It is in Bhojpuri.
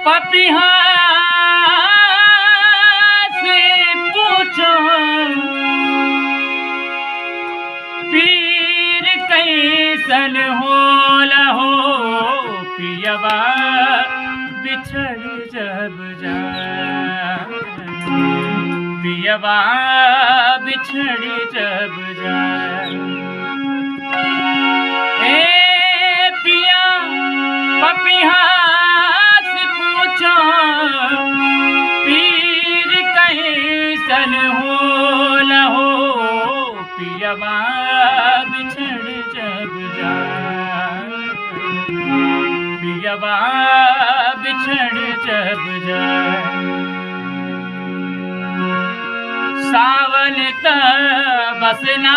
पपिहा से पूछो पीर कैसन होला हो पियवा बिछड़ जब जाए पियवा बिछड़ जब जाए ए पिया पपिहा से पूछो पीर कैसन होला हो पियवा बिछड़ जब जाए पियवा बिछड़ जब जाए सावन त बसना